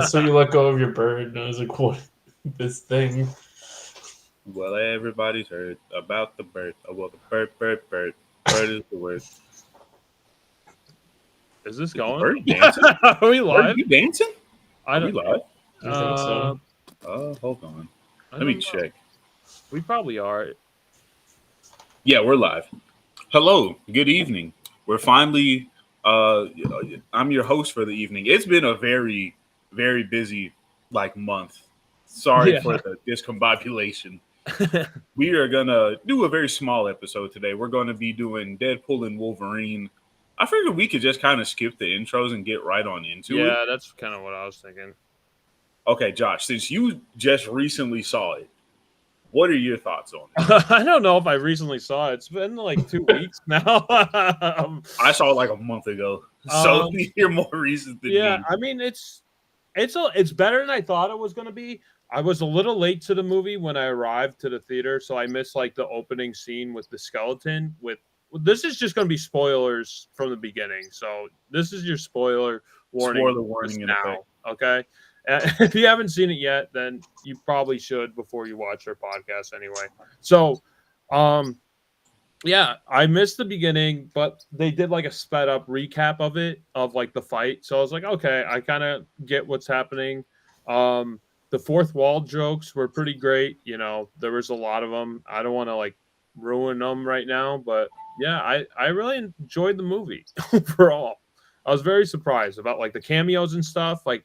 So you let go of your bird, and I was like, "What? This thing?" Well, everybody's heard about the bird. Oh, well, the bird. Bird is the word. Is this Is the going? bird dancing? Are we Bird, live? you dancing? I Are we don't. live? I think Uh, so. Hold on. I Let me don't know. check. We probably are. Yeah, we're live. Hello. Good evening. We're finally. I'm your host for the evening. It's been a very, very busy month. Sorry Yeah. for the discombobulation. We are gonna do a very small episode today. We're gonna be doing Deadpool and Wolverine. I figured we could just kind of skip the intros and get right on into it. Yeah, that's kind of what I was thinking. Okay, Josh, since you just recently saw it, what are your thoughts on it? I don't know if I recently saw it. It's been like 2 weeks now. I saw it like a month ago, so Um, you're more recent than yeah, me. I mean it's better than I thought it was going to be. I was a little late to the movie when I arrived to the theater, so I missed like the opening scene with the skeleton. With this is just going to be spoilers from the beginning, so this is your spoiler warning Spoiler just warning in effect. now. Okay, if you haven't seen it yet, then you probably should before you watch our podcast anyway. So, um, yeah, I missed the beginning, but they did like a sped up recap of it, of like the fight. So I was like, okay, I kind of get what's happening. The fourth wall jokes were pretty great. You know, there was a lot of them. I don't want to like ruin them right now, but yeah, I really enjoyed the movie overall. I was very surprised about like the cameos and stuff. Like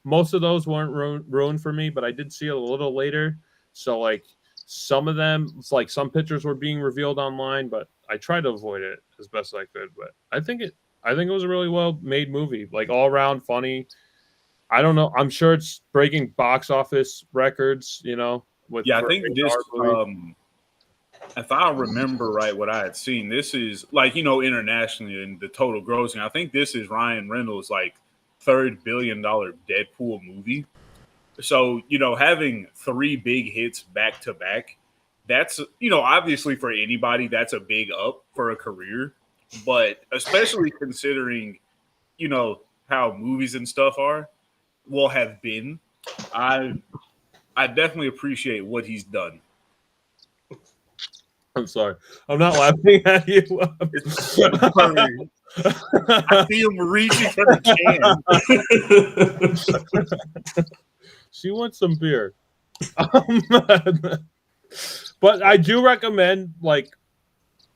most of those weren't ruined for me, but I did see it a little later. So like some of them, it's like some pictures were being revealed online, but I tried to avoid it as best I could. But I think it was a really well made movie, like all around funny. I don't know. I'm sure it's breaking box office records, with Yeah, I for a think rated this. R movie. If I remember right, what I had seen, this is internationally in the total grossing. I think this is Ryan Reynolds' $3 billion Deadpool movie. So having three big hits back to back, that's obviously for anybody that's a big up for a career, but especially considering you know how movies and stuff will have been. I I definitely appreciate what he's done. I'm sorry. I'm not laughing at you. It's sorry. I see him reaching for the can. She wants some beer. But I do recommend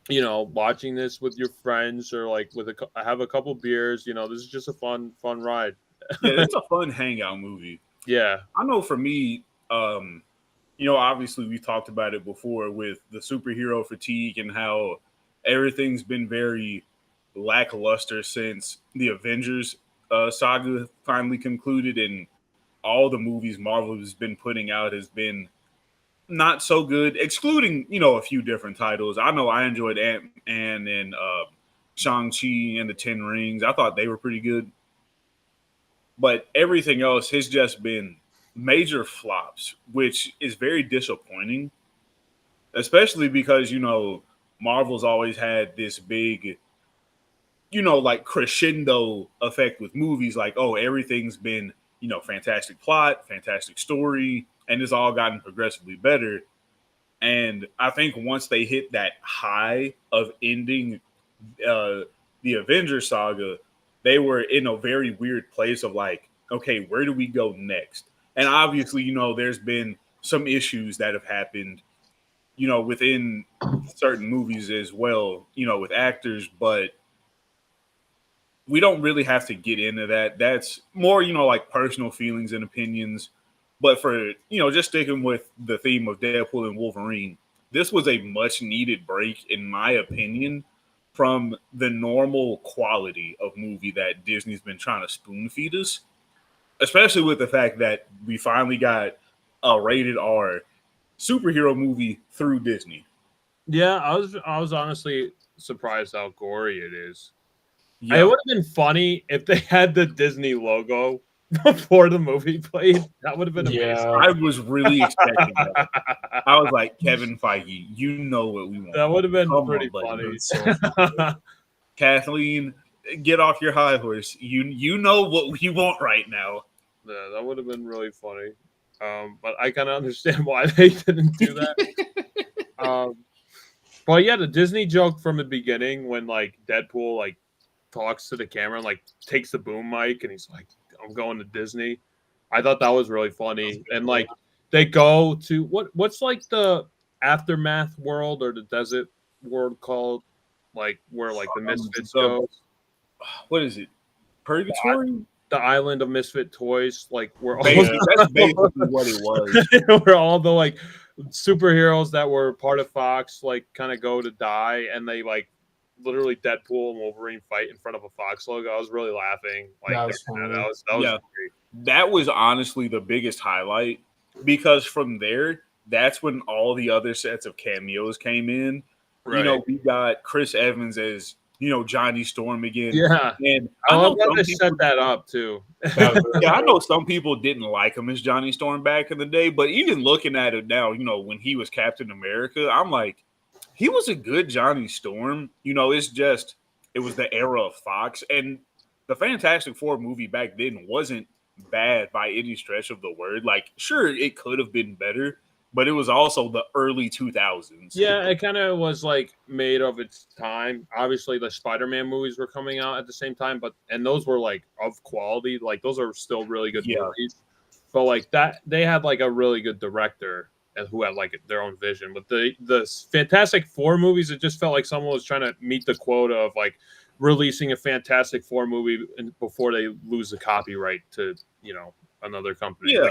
watching this with your friends or like have a couple beers. This is just a fun ride. Yeah, it's a fun hangout movie. Yeah. I know for me, obviously we talked about it before with the superhero fatigue and how everything's been very lackluster since the Avengers saga finally concluded, and all the movies Marvel has been putting out has been not so good, excluding a few different titles. I know I enjoyed Ant-Man and Shang-Chi and the Ten Rings. I thought they were pretty good, but everything else has just been major flops, which is very disappointing, especially because Marvel's always had this big crescendo effect with movies, like, oh, everything's been fantastic plot, fantastic story, and it's all gotten progressively better. And I think once they hit that high of ending the Avengers saga, they were in a very weird place of like, okay, where do we go next? And obviously, there's been some issues that have happened, within certain movies as well, with actors, but we don't really have to get into that. That's more, like personal feelings and opinions. But for, just sticking with the theme of Deadpool and Wolverine, this was a much needed break, in my opinion, from the normal quality of movie that Disney's been trying to spoon feed us, especially with the fact that we finally got a rated R superhero movie through Disney. Yeah, I was honestly surprised how gory it is. It Yeah. would have been funny if they had the Disney logo before the movie played. That would have been amazing. Yeah. I was really expecting that. I was like, Kevin Feige, you know what we want. That would have been Come pretty on, buddy. funny. So Kathleen, get off your high horse. You know what we want right now. Yeah, that would have been really funny. But I kind of understand why they didn't do that. But yeah, the Disney joke from the beginning when like Deadpool like talks to the camera and like takes the boom mic and he's like, "I'm going to Disney." I thought that was really funny. And like they go to what's like the aftermath world or the desert world called, like where like the misfits go. What is it? Purgatory? The island of misfit toys, like where all That's basically what it was. where all the like superheroes that were part of Fox like kind of go to die, and they like literally Deadpool and Wolverine fight in front of a Fox logo. I was really laughing. Like That was funny. that was great. That was honestly the biggest highlight because from there, that's when all the other sets of cameos came in. Right. You know, we got Chris Evans as, you know, Johnny Storm again. Yeah. And I know love how some they people- set that up too. yeah, I know some people didn't like him as Johnny Storm back in the day, but even looking at it now, you know, when he was Captain America, I'm like, he was a good Johnny Storm. You know, it's just, it was the era of Fox. And the Fantastic Four movie back then wasn't bad by any stretch of the word. Like, sure, it could have been better, but it was also the early 2000s. Yeah, it kind of was like made of its time. Obviously, the Spider-Man movies were coming out at the same time, and those were like of quality. Like those are still really good movies. But like that, they had like a really good director and who had like their own vision. But the Fantastic Four movies, it just felt like someone was trying to meet the quota of like releasing a Fantastic Four movie before they lose the copyright to, you know, another company. Yeah.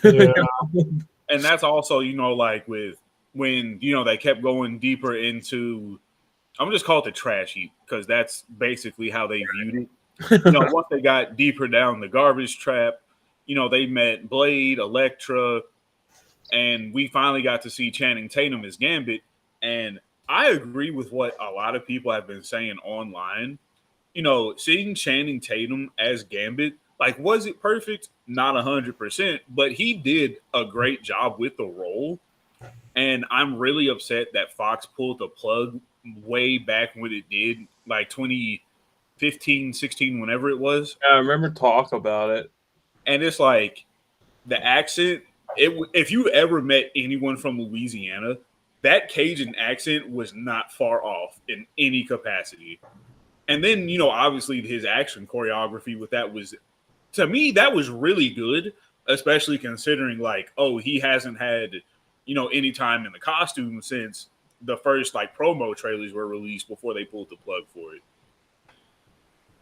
Like Yeah. And that's also, you know, like with when, you know, they kept going deeper into, I'm just call it the trash heap because that's basically how they viewed it. You know, once they got deeper down the garbage trap, you know, they met Blade, Elektra, and we finally got to see Channing Tatum as Gambit. And I agree with what a lot of people have been saying online. You know, seeing Channing Tatum as Gambit, like, was it perfect? Not 100%, but he did a great job with the role. And I'm really upset that Fox pulled the plug way back when it did, like 2015, 16, whenever it was. I remember talk about it. And it's like the accent. If you ever met anyone from Louisiana, that Cajun accent was not far off in any capacity. And then, you know, obviously his action choreography with that was, to me, that was really good, especially considering like, oh, he hasn't had, you know, any time in the costume since the first like promo trailers were released before they pulled the plug for it.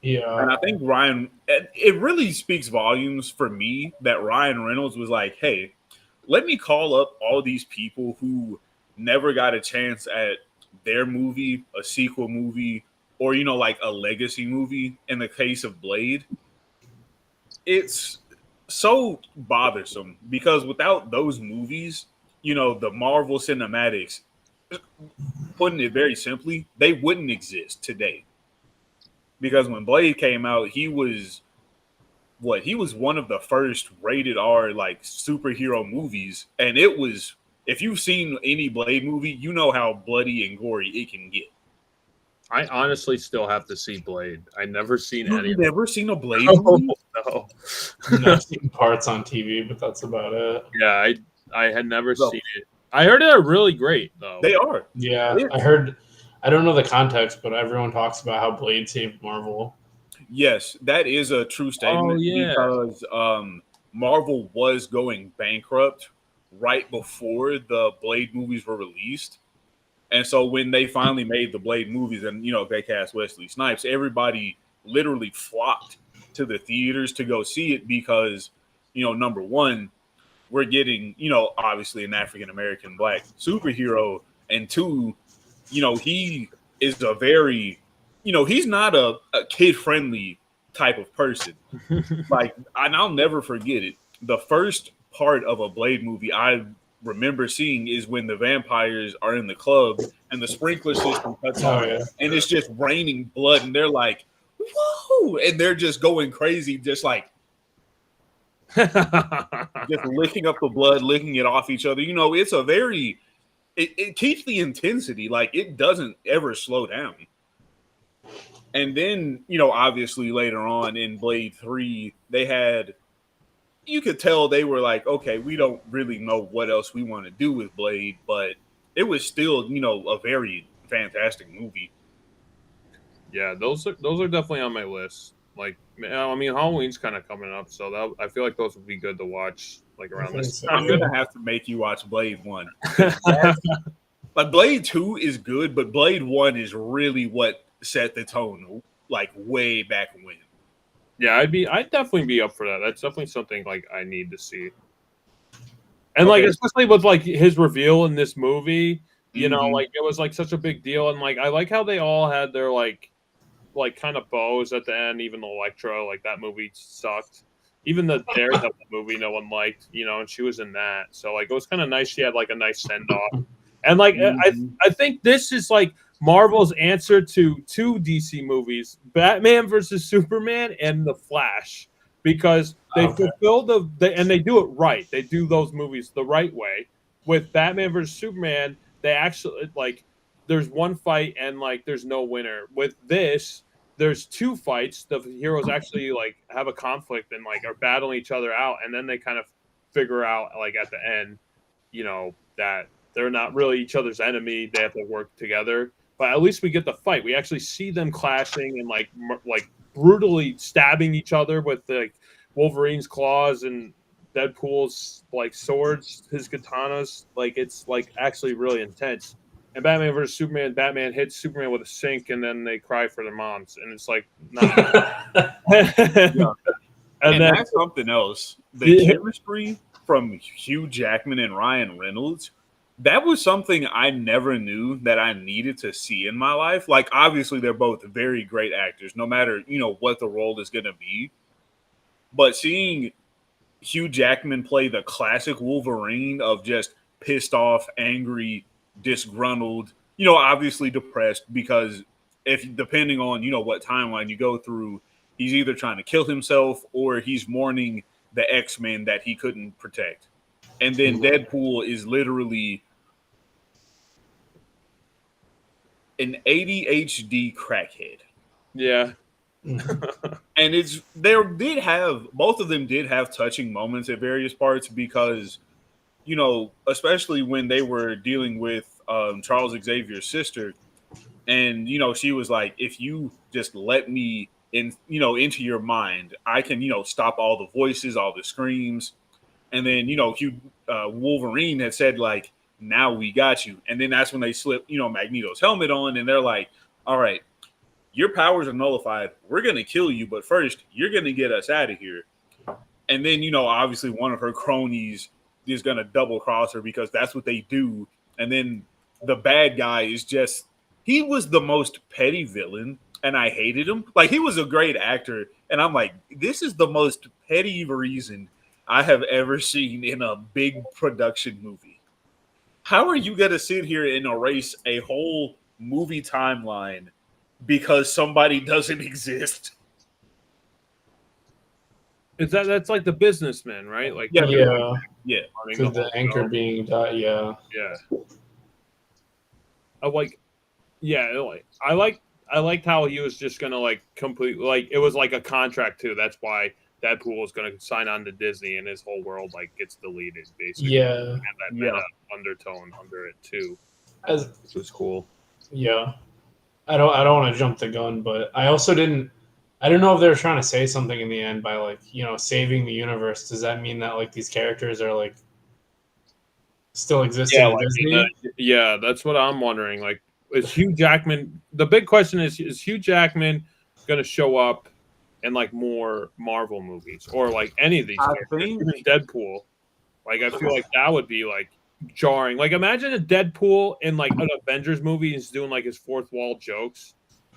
Yeah. And I think Ryan, it really speaks volumes for me that Ryan Reynolds was like, hey, let me call up all these people who never got a chance at their movie, a sequel movie, or, you know, like a legacy movie in the case of Blade. It's so bothersome because without those movies, you know, the Marvel cinematics, putting it very simply, they wouldn't exist today. Because when Blade came out, he was one of the first rated R like superhero movies. And it was, if you've seen any Blade movie, you know how bloody and gory it can get. I honestly still have to see Blade. I never seen any. You've never seen a Blade No, movie? no. I've seen parts on TV, but that's about it. Yeah, I had never seen it. I heard they're really great though. They are. Yeah, I heard. I don't know the context, but everyone talks about how Blade saved Marvel. Yes, that is a true statement because Marvel was going bankrupt right before the Blade movies were released. And so when they finally made the Blade movies and, you know, they cast Wesley Snipes, everybody literally flocked to the theaters to go see it because, you know, number one, we're getting, you know, obviously an African-American black superhero. And two, you know, he is a very, you know, he's not a kid-friendly type of person. Like, and I'll never forget it. The first part of a Blade movie I remember seeing is when the vampires are in the club and the sprinkler system cuts on and it's just raining blood and they're like, whoa, and they're just going crazy, just like just licking up the blood, licking it off each other. You know, it's a very it keeps the intensity, like it doesn't ever slow down. And then, you know, obviously later on in Blade 3, they had you could tell they were like, okay, we don't really know what else we want to do with Blade, but it was still, a very fantastic movie. Yeah, those are definitely on my list. Like, I mean, Halloween's kind of coming up, so I feel like those would be good to watch like I around think this so. I'm time. gonna have to make you watch Blade 1. Like Blade 2 is good, but Blade 1 is really what set the tone like way back when. Yeah, I'd definitely be up for that. That's definitely something like I need to see. And like Okay. especially with like his reveal in this movie, Mhm. like it was like such a big deal, and like I like how they all had their like kind of bows at the end. Even Electro, like that movie sucked. Even the Daredevil movie, no one liked, and she was in that. So like it was kind of nice. She had like a nice send off, and like Mhm. I think this is like Marvel's answer to two DC movies: Batman versus Superman and The Flash, because they Okay. fulfill and they do it right. They do those movies the right way. With Batman versus Superman, they actually like there's one fight and like there's no winner. With this, there's two fights. The heroes actually like have a conflict and like are battling each other out, and then they kind of figure out like at the end, that they're not really each other's enemy. They have to work together. But at least we get the fight. We actually see them clashing and like brutally stabbing each other with like Wolverine's claws and Deadpool's like swords, his katanas. Like it's like actually really intense. And Batman versus Superman, Batman hits Superman with a sink, and then they cry for their moms, and it's like not. Yeah. And And then that's something else. The yeah, chemistry from Hugh Jackman and Ryan Reynolds, that was something I never knew that I needed to see in my life. Like, obviously, they're both very great actors, no matter, what the role is going to be. But seeing Hugh Jackman play the classic Wolverine of just pissed off, angry, disgruntled, obviously depressed because if depending on, what timeline you go through, he's either trying to kill himself or he's mourning the X-Men that he couldn't protect. And then Deadpool is literally an ADHD crackhead. yeah, And both of them did have touching moments at various parts because especially when they were dealing with Charles Xavier's sister, and she was like, "If you just let me into your mind, I can stop all the voices, all the screams." And then Wolverine had said like, "Now we got you," and then that's when they slip Magneto's helmet on, and they're like, "All right, your powers are nullified. We're gonna kill you, but first you're gonna get us out of here." And then obviously one of her cronies is gonna double cross her because that's what they do. And then the bad guy is just he was the most petty villain, and I hated him. Like he was a great actor, and I'm like, this is the most petty reason I have ever seen in a big production movie. How are you gonna sit here and erase a whole movie timeline because somebody doesn't exist? that's like the businessman, right? Like Yeah, Yeah, yeah. running because the the whole anchor show. being yeah. Yeah, I like. Yeah, I liked how he was just gonna like completely like it was like a contract too. That's why Deadpool was gonna sign on to Disney and his whole world like gets deleted basically. Yeah, And that Yeah. meta undertone under it too, as which was cool. yeah. I don't want to jump the gun, but I also didn't. I don't know if they were trying to say something in the end by like saving the universe. Does that mean that like these characters are like still existing Yeah, in like Disney? yeah, that's what I'm wondering. Like, is Hugh Jackman? The big question is Hugh Jackman gonna show up in like more Marvel movies or like any of these I characters, think even Deadpool? Like, I feel like that would be like jarring. Like, imagine a Deadpool in like an Avengers movie is doing like his fourth wall jokes.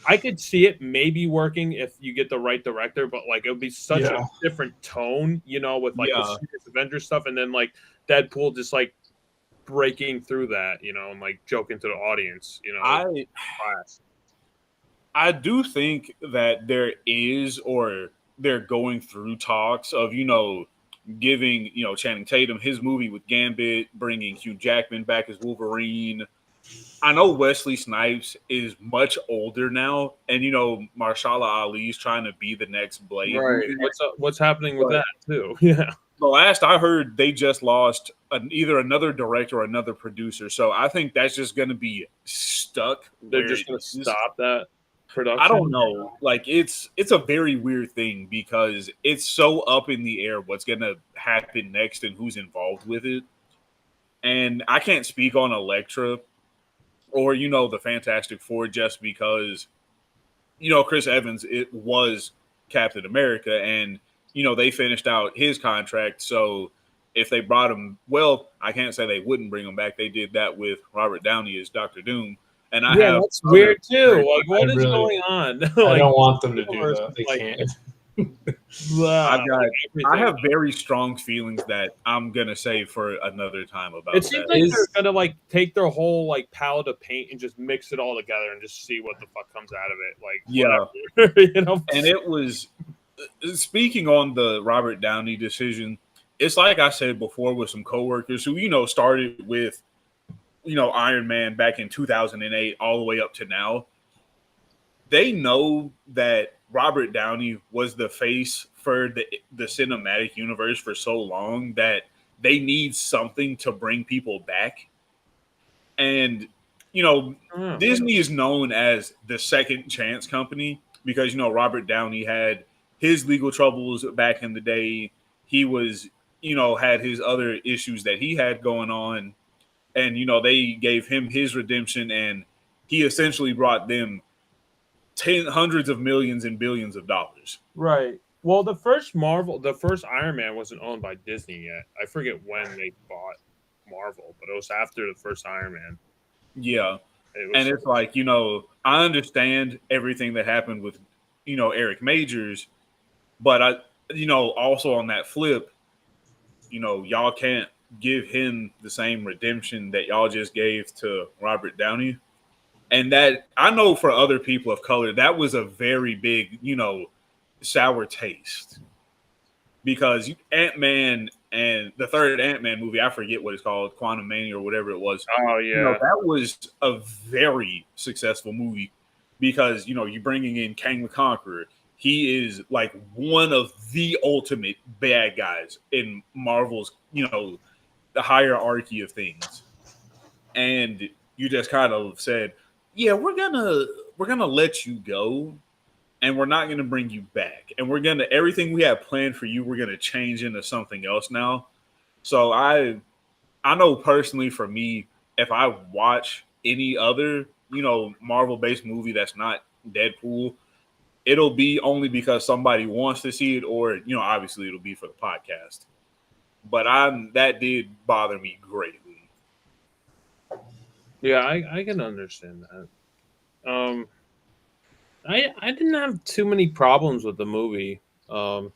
I could see it maybe working if you get the right director, but like it would be such a Yeah, different tone, with like the yeah. serious Avengers stuff, and then like Deadpool just like breaking through that, and like joking to the audience, I class. I do think that there is or they're going through talks of giving Channing Tatum his movie with Gambit, bringing Hugh Jackman back as Wolverine. I know Wesley Snipes is much older now, and Marshala Ali's trying to be the next Blade Right. movie. What's happening with But that too? Yeah. the last I heard, they just lost either another director or another producer. So I think that's just going to be stuck They're where just it going to is. stop that production. I don't know. Like it's a very weird thing because it's so up in the air what's going to happen next and who's involved with it. And I can't speak on Elektra or the Fantastic Four just because Chris Evans it was Captain America and they finished out his contract. So if they brought him, well, I can't say they wouldn't bring him back. They did that with Robert Downey as Doctor Doom. And I have that's weird too. Like, what is going on? I Like, don't want them to do that. They can't. I have very strong feelings that I'm gonna save for another time about. It seems like they're gonna like take their whole like palette of paint and just mix it all together and just see what the fuck comes out of it. Like, whatever, And it was speaking on the Robert Downey decision. It's like I said before with some coworkers who started with Iron Man back in 2008 all the way up to now. They know that Robert Downey was the face for the cinematic universe for so long that they need something to bring people back. And, Disney is known as the second chance company because, Robert Downey had his legal troubles back in the day. He was, had his other issues that he had going on. And, they gave him his redemption and he essentially brought them hundreds of millions and billions of dollars. Right. Well, the first Iron Man wasn't owned by Disney yet. I forget when they bought Marvel, but it was after the first Iron Man. Yeah. And it's like, I understand everything that happened with, Eric Majors, but also on that flip, y'all can't give him the same redemption that y'all just gave to Robert Downey. And that I know for other people of color, that was a very big, sour taste because Ant-Man and the third Ant-Man movie, I forget what it's called, Quantum Mania or whatever it was. Oh, yeah. That was a very successful movie because, you're bringing in Kang the Conqueror. He is like one of the ultimate bad guys in Marvel's, the hierarchy of things. And you just kind of said, yeah, we're gonna let you go, and we're not gonna bring you back, and we're gonna everything we have planned for you, we're gonna change into something else now. So I know personally for me, if I watch any other Marvel based movie that's not Deadpool, it'll be only because somebody wants to see it, or obviously it'll be for the podcast. But that did bother me greatly. Yeah, I can understand that. I didn't have too many problems with the movie. Though,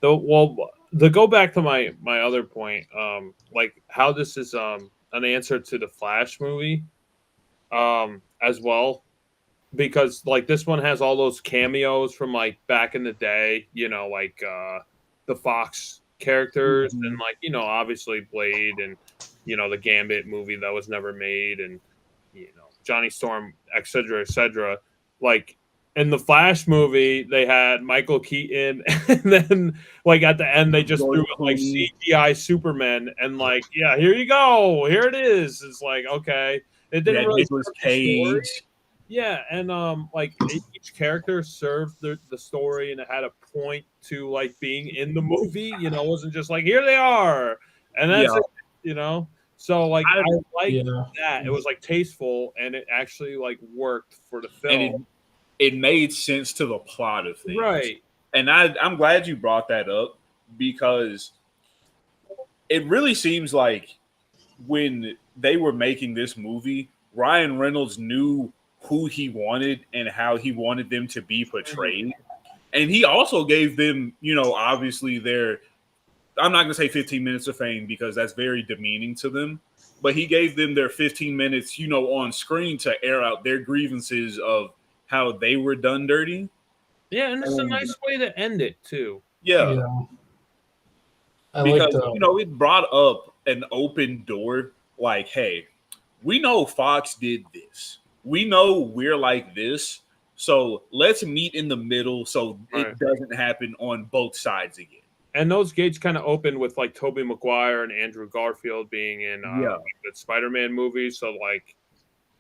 well, to go back to my other point, like how this is an answer to the Flash movie, as well, because like this one has all those cameos from like back in the day, like the Fox characters and like obviously Blade and the Gambit movie that was never made and Johnny Storm, etc. Like in the Flash movie, they had Michael Keaton, and then like at the end they just threw like CGI Superman, and like here you go, here it is. It's like okay, it didn't really Nicolas Cage. Yeah, and like each character served the story, and it had a point to like being in the movie. It wasn't just like here they are, and that's it. So like I liked that. It was like tasteful, and it actually like worked for the film. And it made sense to the plot of things, right? And I'm glad you brought that up because it really seems like when they were making this movie, Ryan Reynolds knew who he wanted and how he wanted them to be portrayed. And he also gave them, obviously I'm not going to say 15 minutes of fame because that's very demeaning to them, but he gave them their 15 minutes, on screen to air out their grievances of how they were done dirty. Yeah, and it's a nice way to end it too. Yeah. Because, it brought up an open door like, hey, we know Fox did this. We know we're like this. So let's meet in the middle so it doesn't happen on both sides again. and those gates kind of opened with like Tobey Maguire and Andrew Garfield being in Yeah. like, the Spider-Man movies. So like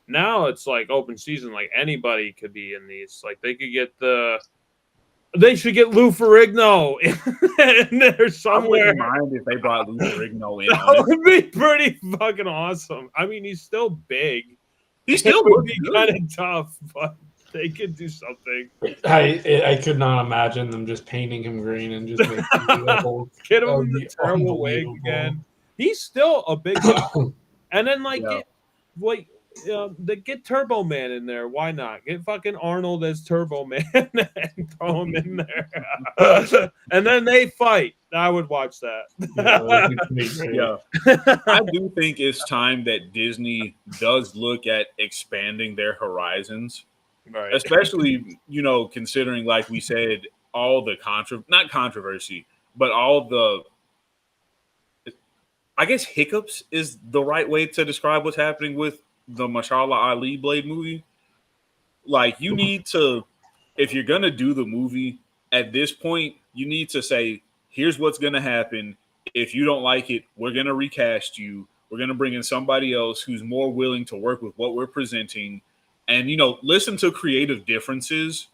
now it's like open season. Like anybody could be in these. Like they could get they should get Lou Ferrigno in there I somewhere. wouldn't mind if they brought Lou Ferrigno in. That Honestly. would be pretty fucking awesome. I mean, he's still big. He still It would looks be good. kind of tough, but they could do something. I could not imagine them just painting him green and just making him the Hulk. Get him That would in the be terrible wig unbelievable. again. He's still a big guy. And then like Yeah. get Turbo Man in there. Why not? Get fucking Arnold as Turbo Man and throw him in there. And then they fight. I would watch that. Yeah. I do think it's time that Disney does look at expanding their horizons. Right. Especially, considering, like we said, all the not controversy, but all the, I guess, hiccups is the right way to describe what's happening with the Mashallah Ali Blade movie. Like, you need to, if you're going to do the movie, at this point, you need to say, here's what's going to happen. If you don't like it, we're going to recast you. We're going to bring in somebody else who's more willing to work with what we're presenting. And, listen to creative differences,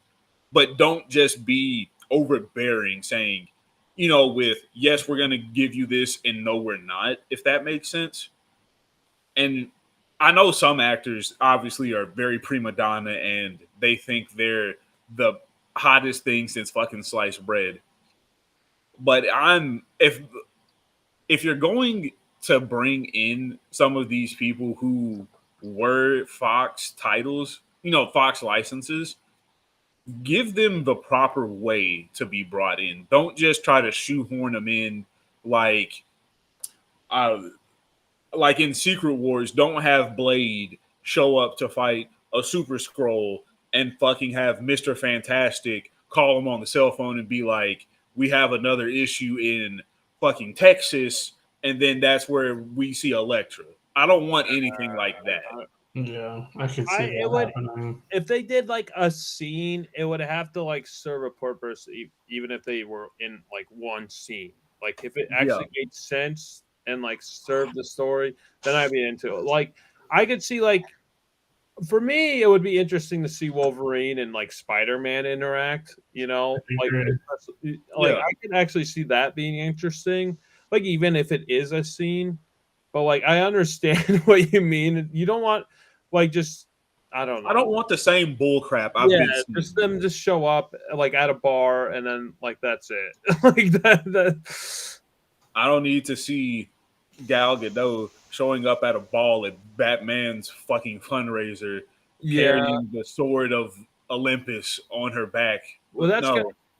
but don't just be overbearing saying, with, yes, we're going to give you this and no, we're not, if that makes sense. And I know some actors obviously are very prima donna and they think they're the hottest thing since fucking sliced bread. But if you're going to bring in some of these people who were Fox titles, Fox licenses, give them the proper way to be brought in. Don't just try to shoehorn them in like in Secret Wars. Don't have Blade show up to fight a Super Skrull and fucking have Mr. Fantastic call him on the cell phone and be like, we have another issue in fucking Texas, and then that's where we see Elektra. I don't want anything like that. Yeah, I could see that happening. If they did like a scene, it would have to like serve a purpose, even if they were in like one scene. Like if it actually made sense and like served the story, then I'd be into it. Like I could see like, for me, it would be interesting to see Wolverine and like Spider-Man interact. I could actually see that being interesting. Like even if it is a scene, but like I understand what you mean. You don't want like just I don't know. I don't want the same bull crap I've been seeing. Just them just show up like at a bar and then like that's it. Like that. I don't need to see Gal Gadot showing up at a ball at Batman's fucking fundraiser, carrying the sword of Olympus on her back. Well,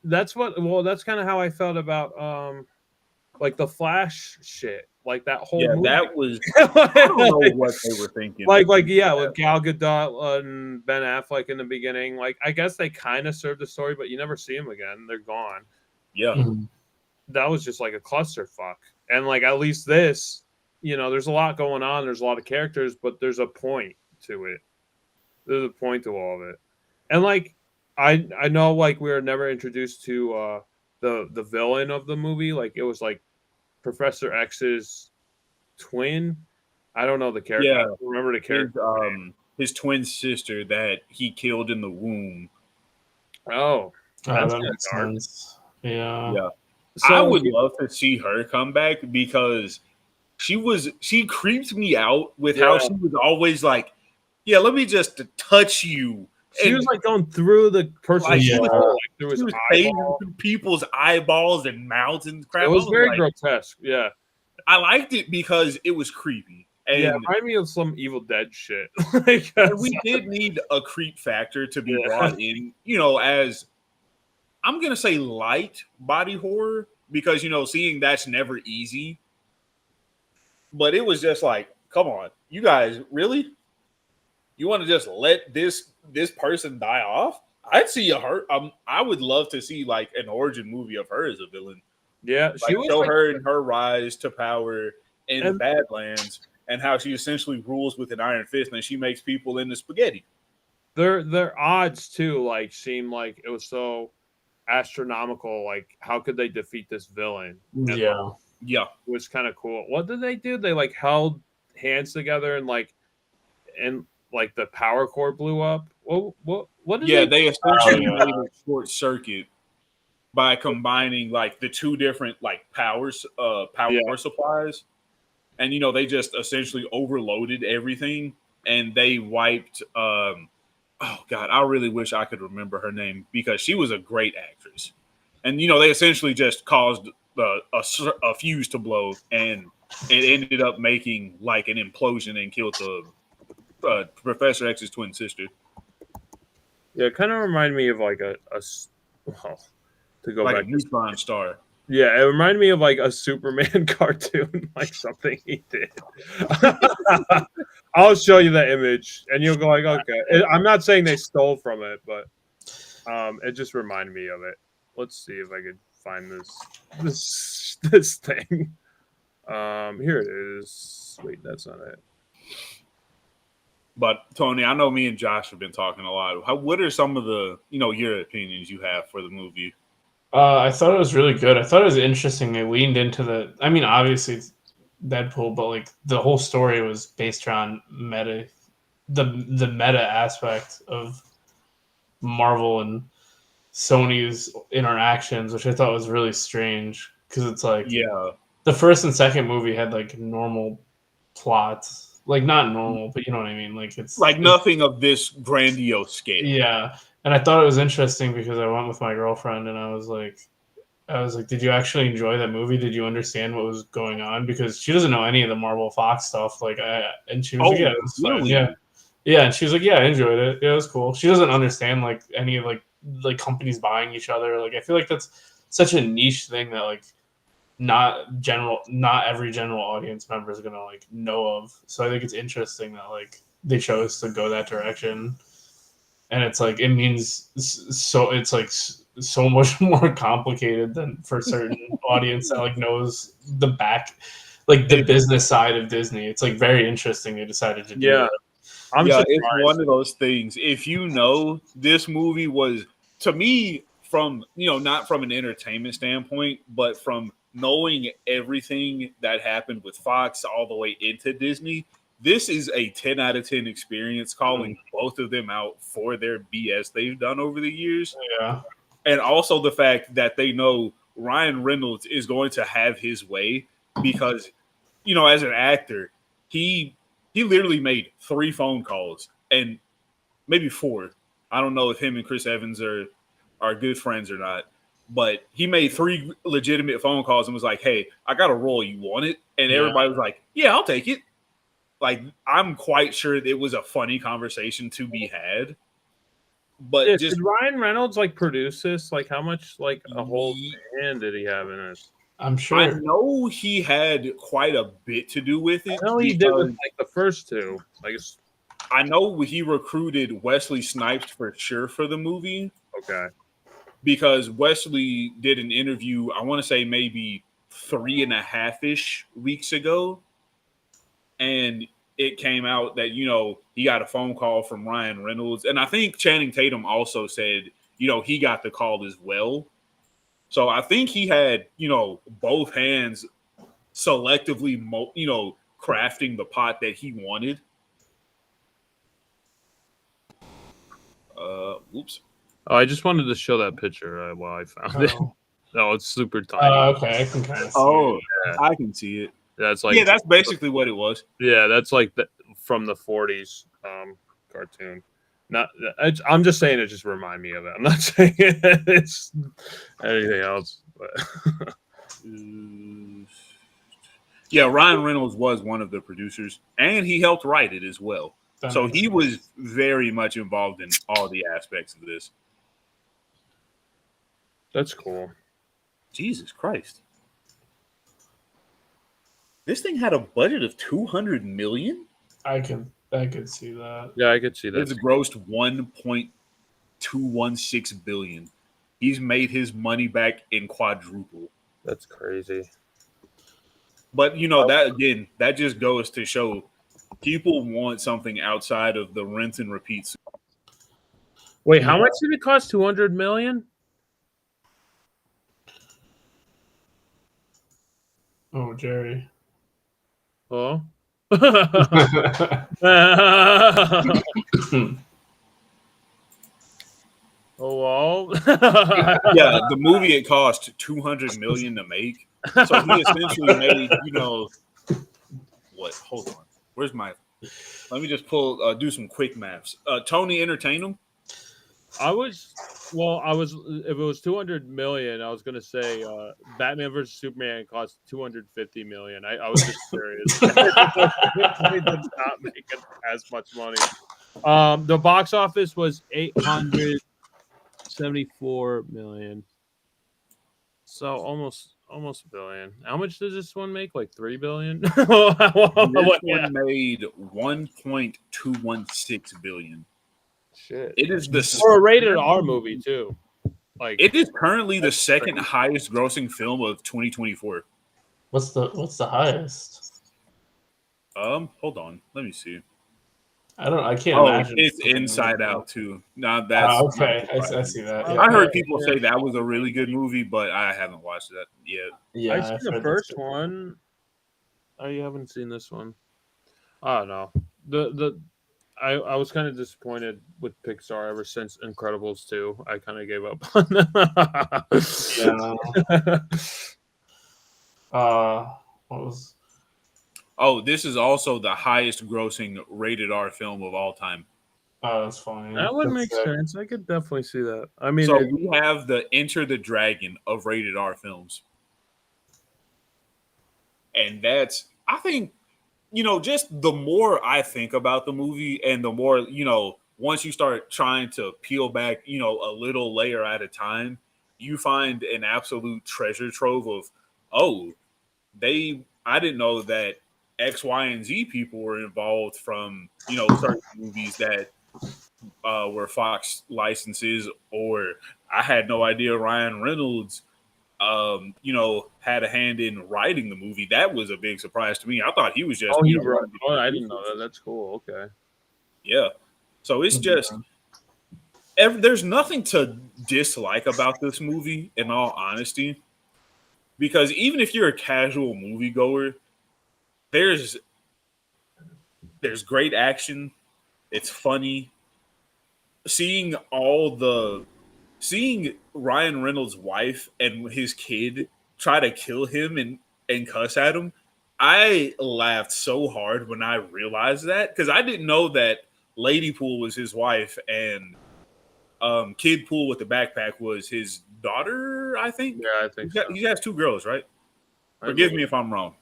that's kind of how I felt about like the Flash shit. Like that whole movie. That was I don't know what they were thinking. With Gal Gadot and Ben Affleck in the beginning. Like I guess they kind of served the story, but you never see them again. They're gone. Yeah. Mm-hmm. That was just like a clusterfuck. And like at least this, there's a lot going on. There's a lot of characters, but there's a point to it. There's a point to all of it. And like I know like we were never introduced to the villain of the movie. Like it was like Professor X's twin. I don't know the character. Yeah. I don't remember the character. His twin sister that he killed in the womb. Oh, that makes sense. Yeah. So, I would love to see her come back because she creeped me out with how she was always like, yeah, let me just touch you. She was like going through the person's through his through people's eyeballs and mouths and crap. It was very grotesque. Yeah. I liked it because it was creepy. And it reminded me of some Evil Dead shit. We did need a creep factor to be brought in, as I'm going to say light body horror because, seeing that's never easy. But it was just like, come on, you guys, really? You want to just let this person die off? I'd see her. I would love to see like an origin movie of her as a villain. Yeah, she would show her in her rise to power in the Badlands and how she essentially rules with an iron fist and she makes people into spaghetti. Their odds too, like seemed like it was so astronomical. Like, how could they defeat this villain? And Yeah. Yeah. it was kind of cool. What did they do? They like held hands together and the power core blew up. What did Yeah, they? they essentially yeah. made a short circuit by combining like the two different like power supplies, and they just essentially overloaded everything, and they wiped. Oh God, I really wish I could remember her name because she was a great actress, and they essentially just caused a fuse to blow, and it ended up making like an implosion and killed the Professor X's twin sister. Yeah, it kind of reminded me of like well, to go Like back. a neutron star. Yeah, it reminded me of like a Superman cartoon, like something he did. I'll show you the image, and you'll go like, okay. I'm not saying they stole from it, but it just reminded me of it. Let's see if I could find this thing. Here it is. Wait, that's not it. But Tony, I know me and Josh have been talking a lot. What are some of the your opinions you have for the movie? I thought it was really good. I thought it was interesting. They leaned into obviously it's Deadpool, but like the whole story was based around the meta aspect of Marvel and Sony's interactions, which I thought was really strange because it's like the first and second movie had like normal plots, like not normal, but you know what I mean. Like it's like nothing of this grandiose scale. Yeah, and I thought it was interesting because I went with my girlfriend and I was like, did you actually enjoy that movie? Did you understand what was going on? Because she doesn't know any of the Marvel Fox stuff. And she was like, yeah, it was fun. Really? Yeah, and she was like, yeah, I enjoyed it. Yeah, it was cool. She doesn't understand like any of like companies buying each other. Like I feel like that's such a niche thing that like not every general audience member is gonna like know of. So I think it's interesting that like they chose to go that direction. And it's like it means so it's like so much more complicated than for certain audience that like knows the business side of Disney. It's like very interesting they decided to do that. It's one of those things. If this movie was, to me, from not from an entertainment standpoint, but from knowing everything that happened with Fox all the way into Disney, this is a 10 out of 10 experience, calling both of them out for their BS they've done over the years. Yeah. And also the fact that they know Ryan Reynolds is going to have his way because, as an actor, he literally made 3 phone calls and maybe 4. I don't know if him and Chris Evans are good friends or not, but he made 3 legitimate phone calls and was like, "Hey, I got a role. You want it?" And everybody was like, "Yeah, I'll take it." Like, I'm quite sure it was a funny conversation to be had. But did Ryan Reynolds like produce this? Like, how much like a whole hand did he have in it? I'm sure. I know he had quite a bit to do with it. I know he did with like the first 2. I know he recruited Wesley Snipes for sure for the movie. Okay. Because Wesley did an interview, I want to say maybe 3.5-ish weeks ago. And it came out that, he got a phone call from Ryan Reynolds. And I think Channing Tatum also said, he got the call as well. So I think he had, both hands selectively, crafting the pot that he wanted. Oops. Oh, I just wanted to show that picture while I found it. No, it's super tiny. Okay, I can kind of see it. Yeah. I can see it. That's like that's basically what it was. Yeah, that's like from the 40s cartoon. I'm just saying it just remind me of it. I'm not saying it's anything else. But. Yeah, Ryan Reynolds was one of the producers, and he helped write it as well. So he was very much involved in all the aspects of this. That's cool. Jesus Christ. This thing had a budget of $200 million? I could see that. Yeah, I could see that. It's grossed $1.216 billion. He's made his money back in quadruple. That's crazy. But that just goes to show people want something outside of the rinse and repeat. Wait, how much did it cost? $200 million? Oh, Jerry. Oh. Oh well. Yeah, the movie it cost $200 million to make. So he essentially made, what? Hold on. Where's my? Let me just do some quick maths. Tony, entertain him. If it was 200 million, I was gonna say Batman versus Superman cost 250 million. I was just curious. They did not make it as much money. The box office was 874 million. So almost a billion. How much does this one make? Like 3 billion? This one made 1.216 billion. Shit. It is the for a rated R movie too. Like it is currently the second highest grossing film of 2024. What's the highest? Hold on. Let me see. I can't imagine. It's Inside Out too. Now that's okay. I see that. Yeah. I heard people say that was a really good movie, but I haven't watched that yet. Yeah, I've seen the first one. Oh, you haven't seen this one? Oh no. I was kind of disappointed with Pixar ever since Incredibles 2. I kind of gave up on them. Yeah. What was? Oh, this is also the highest grossing rated R film of all time. Oh, that's funny. That would make sense. I could definitely see that. I mean, so we have the Enter the Dragon of rated R films. And that's, I think, just the more I think about the movie and the more, once you start trying to peel back, a little layer at a time, you find an absolute treasure trove of, I didn't know that X, Y, and Z people were involved from, certain movies that were Fox licenses, or I had no idea Ryan Reynolds had a hand in writing the movie. That was a big surprise to me. I thought he was just. I didn't know that. That's cool. Okay. Yeah. So it's just. There's nothing to dislike about this movie, in all honesty, because even if you're a casual moviegoer, there's great action. It's funny. Seeing Ryan Reynolds' wife and his kid try to kill him and cuss at him, I laughed so hard when I realized that, because I didn't know that Lady Pool was his wife and Kid Pool with the backpack was his daughter, I think. Yeah, I think so. He has 2 girls, right? Forgive me if I'm wrong.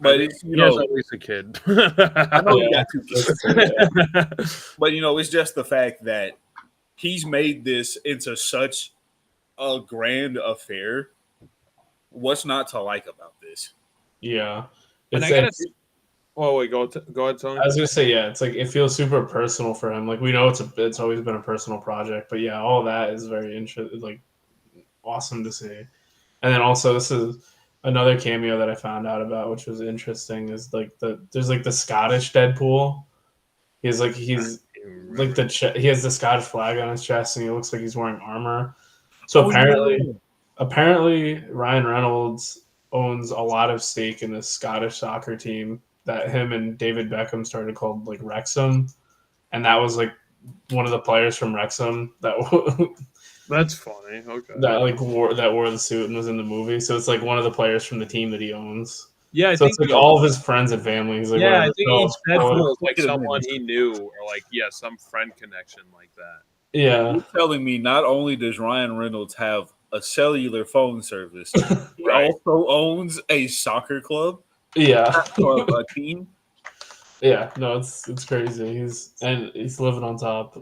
But it's, yes, at least a kid. I know he got 2 kids. But it's just the fact that he's made this into such a grand affair. What's not to like about this? Yeah. And I gotta. Oh wait, go ahead, Tony. I was gonna say, yeah, it's like it feels super personal for him. Like we know it's always been a personal project, but yeah, all that is very interesting, like awesome to see. And then also, this is another cameo that I found out about, which was interesting. Is like there's like the Scottish Deadpool. He has the Scottish flag on his chest, and he looks like he's wearing armor. So apparently, Ryan Reynolds owns a lot of stake in this Scottish soccer team that him and David Beckham started, called like Wrexham, and that was like one of the players from Wrexham that that's funny. Okay, that wore the suit and was in the movie. So it's like one of the players from the team that he owns. Yeah, I so think it's like all of his friends and family. He's like, yeah, I think each Deadpool is like Look at him. someone he knew, or like some friend connection like that. Yeah, You're telling me not only does Ryan Reynolds have a cellular phone service, he Right. also owns a soccer club. yeah, Or a team. Yeah, no, it's crazy. He's living on top.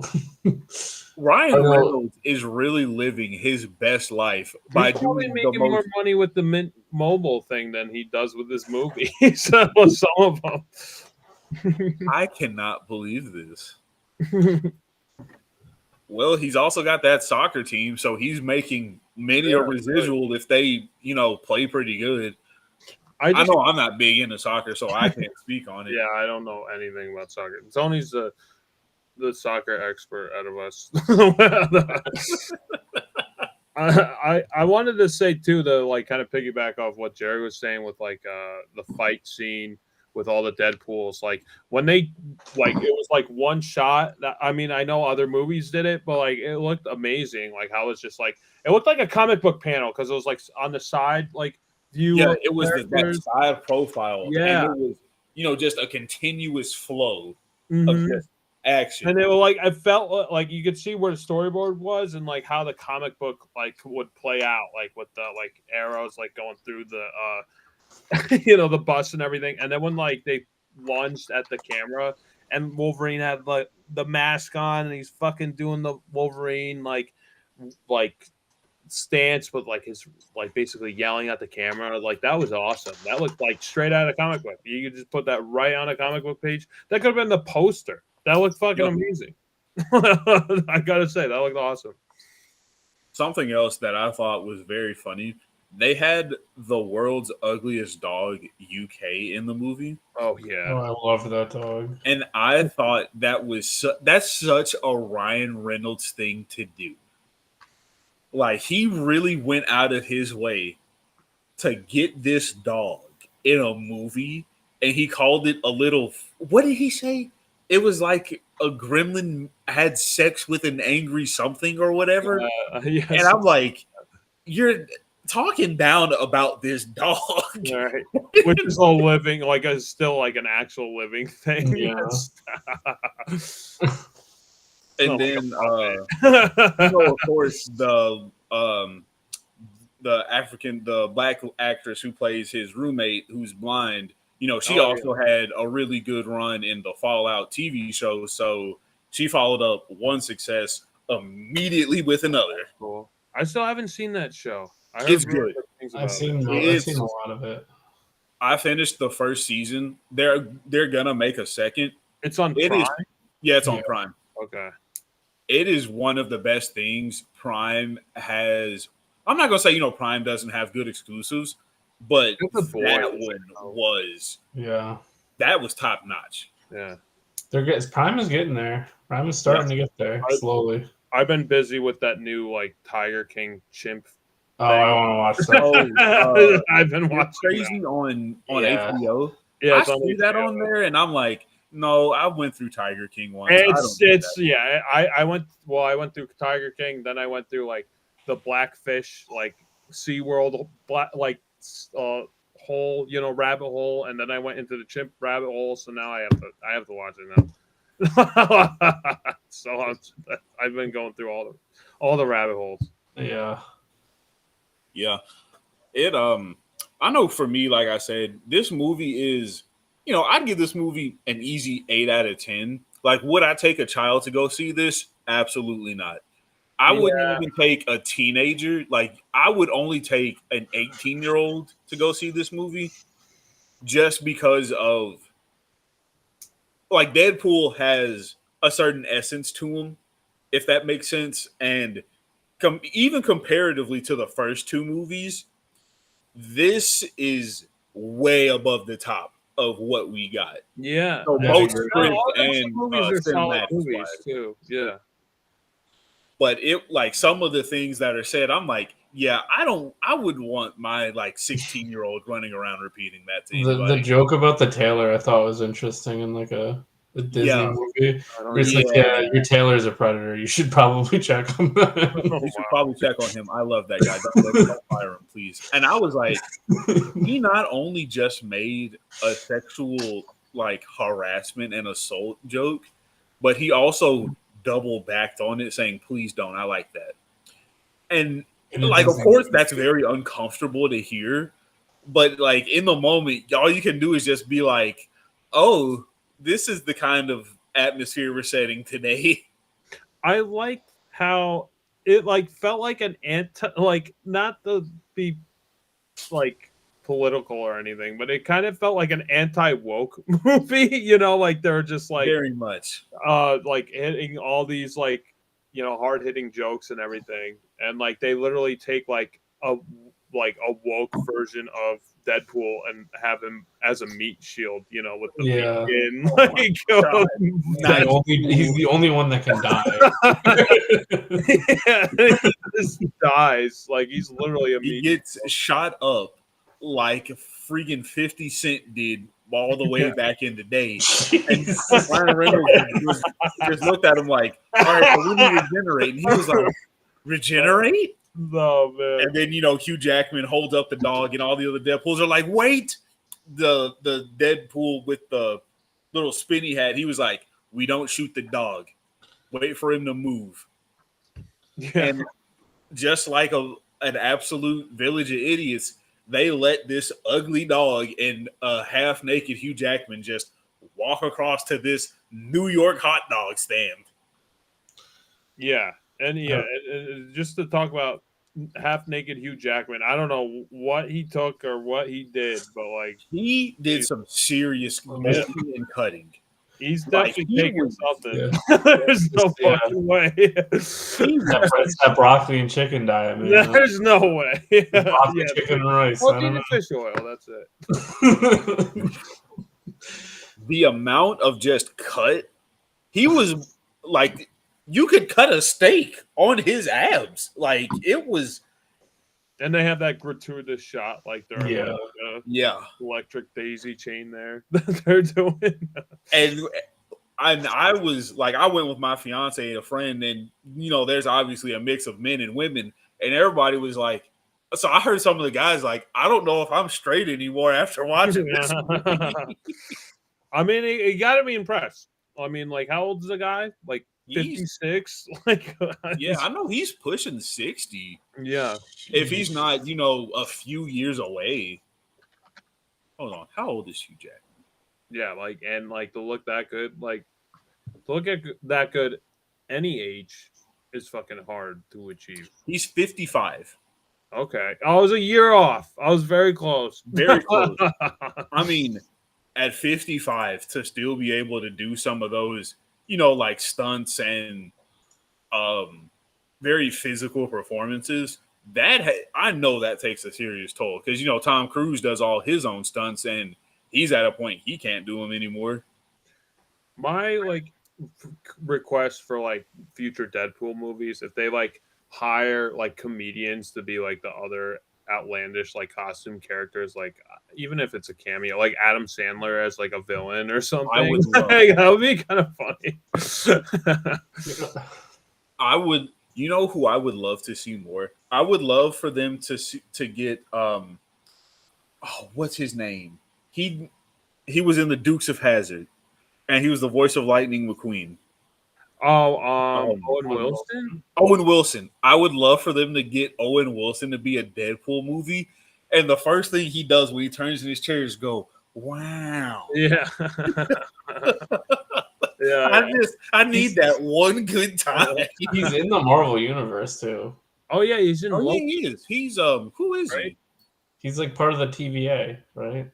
Ryan Reynolds is really living his best life by He's probably doing making the more most. money with the Mint Mobile thing than he does with this movie. So some of them. I cannot believe this. Well, he's also got that soccer team, so he's making many a residual if they, play pretty good. I know I'm not big into soccer, so I can't speak on it. Yeah, I don't know anything about soccer. Tony's the soccer expert out of us. I wanted to say too, to like kind of piggyback off what Jerry was saying with like the fight scene with all the Deadpools, like when they like it was like one shot. That I mean, I know other movies did it, but like it looked amazing. Like how it's just like it looked like a comic book panel because it was like on the side like view. Yeah, Of it was that side profile, and Yeah. it was just a continuous flow of Mhm. just action. And they were like, I felt like you could see where the storyboard was and like how the comic book like would play out, like with the like arrows like going through the the bus and everything. And then when like they lunged at the camera and Wolverine had like the mask on and he's fucking doing the Wolverine like stance with like his like basically yelling at the camera, like that was awesome. That looked like straight out of comic book. You could just put that right on a comic book page. That could have been the poster. That looked fucking amazing. I gotta say, that looked awesome. Something else that I thought was very funny, they had the world's ugliest dog UK in the movie. Oh Oh, yeah. I love that dog. And I thought that's such a Ryan Reynolds thing to do. Like he really went out of his way to get this dog in a movie, and he called it a little. What did he say? It was like a gremlin had sex with an angry something or whatever. Yes. And I'm like, you're talking down about this dog. Right. Which is a living, like a still like an actual living thing. Yeah. And then, of course, the black actress who plays his roommate, who's blind, she also had a really good run in the Fallout TV show. So she followed up one success immediately with another. Cool. I still haven't seen that show. It's good. I've seen a lot of it. I finished the first season. They're gonna make a second. It's on Prime? It's on Prime. Okay. It is one of the best things Prime has. I'm not gonna say Prime doesn't have good exclusives, but that one was top notch. Yeah, Prime is getting there. Prime is starting to get there slowly. I've been busy with that new like Tiger King chimp. Oh, I want to watch that. I've been watching Crazy on HBO. Yeah, I see that on there, and I'm like, no, I went through Tiger King once. I went through Tiger King, then I went through like the Blackfish, like SeaWorld, hole, rabbit hole, and then I went into the chimp rabbit hole. So now I have to watch it now. So I've been going through all the rabbit holes. Yeah. I know for me, like I said, this movie is, I'd give this movie an easy 8 out of 10. Like, would I take a child to go see this? Absolutely not. I wouldn't even take a teenager. Like, I would only take an 18-year-old to go see this movie just because of, like, Deadpool has a certain essence to him, if that makes sense. And even comparatively to the first two movies, this is way above the top of what we got. Yeah. So both script and movies are solid movies wise. too. Yeah. But some of the things that are said, I'm like, I would want my 16-year-old running around repeating that to anybody. The joke about the tailor I thought was interesting in like a Disney movie. It's like, your tailor's a predator. You should probably check on him. You should probably check on him. I love that guy. Don't fire him, please. And I was like, he not only just made a sexual harassment and assault joke, but he also double backed on it, saying, "Please don't. I like that." And of course, that's very uncomfortable to hear. But in the moment, all you can do is just be like, "Oh, this is the kind of atmosphere we're setting today." I liked how it felt like an not to be political or anything, but it kind of felt like an anti-woke movie. They're just very much hitting all these hard-hitting jokes and everything, and they literally take a like a woke version of Deadpool and have him as a meat shield, you know, with the Yeah. vegan, God. He's the only one that can die. yeah, he just dies. Like he's literally a He meat. gets shot up like freaking 50 Cent did all the way back in the day. And Ryan Reynolds just looked at him like, all right, so we need to regenerate. And he was like, regenerate? No, man. And then, Hugh Jackman holds up the dog and all the other Deadpools are like, wait. The Deadpool with the little spin he had, he was like, we don't shoot the dog. Wait for him to move. Yeah. And just like an absolute village of idiots, they let this ugly dog and a half-naked Hugh Jackman just walk across to this New York hot dog stand. Yeah. And and just to talk about half-naked Hugh Jackman, I don't know what he took or what he did, but like he did some serious milking and cutting. He's definitely taking something. Yeah. There's no fucking way. that broccoli and chicken diet, man. There's no way. Broccoli, chicken, and rice. Protein and fish oil. That's it. The amount of just cut, he was like, you could cut a steak on his abs. Like it was. And they have that gratuitous shot, like they're electric daisy chain there that they're doing. And I was like, I went with my fiance and a friend, and there's obviously a mix of men and women, and everybody was like, so I heard some of the guys like, I don't know if I'm straight anymore after watching this movie. I mean, you got to be impressed. I mean, like, how old is the guy? Like 56? Like, yeah, I know he's pushing 60. Yeah, if he's not, a few years away. Hold on, how old is Hugh Jackman? Yeah, to look that good, that good, any age is fucking hard to achieve. He's 55. Okay, I was a year off. I was very close. Very close. I mean, at 55 to still be able to do some of those, like stunts and very physical performances, I know that takes a serious toll because Tom Cruise does all his own stunts and he's at a point he can't do them anymore. My request for future Deadpool movies, if they hire comedians to be the other outlandish costume characters, even if it's a cameo, like Adam Sandler as a villain or something, that would be kind of funny. I would. Who I would love to see more? I would love for them to get what's his name? He was in the Dukes of Hazzard, and he was the voice of Lightning McQueen. Owen Wilson? Owen Wilson. I would love for them to get Owen Wilson to be a Deadpool movie, and the first thing he does when he turns in his chair is go, "Wow." Yeah. Yeah. I need that one good time. He's in the Marvel universe too. Oh yeah, he's in. Yeah, he is. He's who is he? He's part of the TVA, right?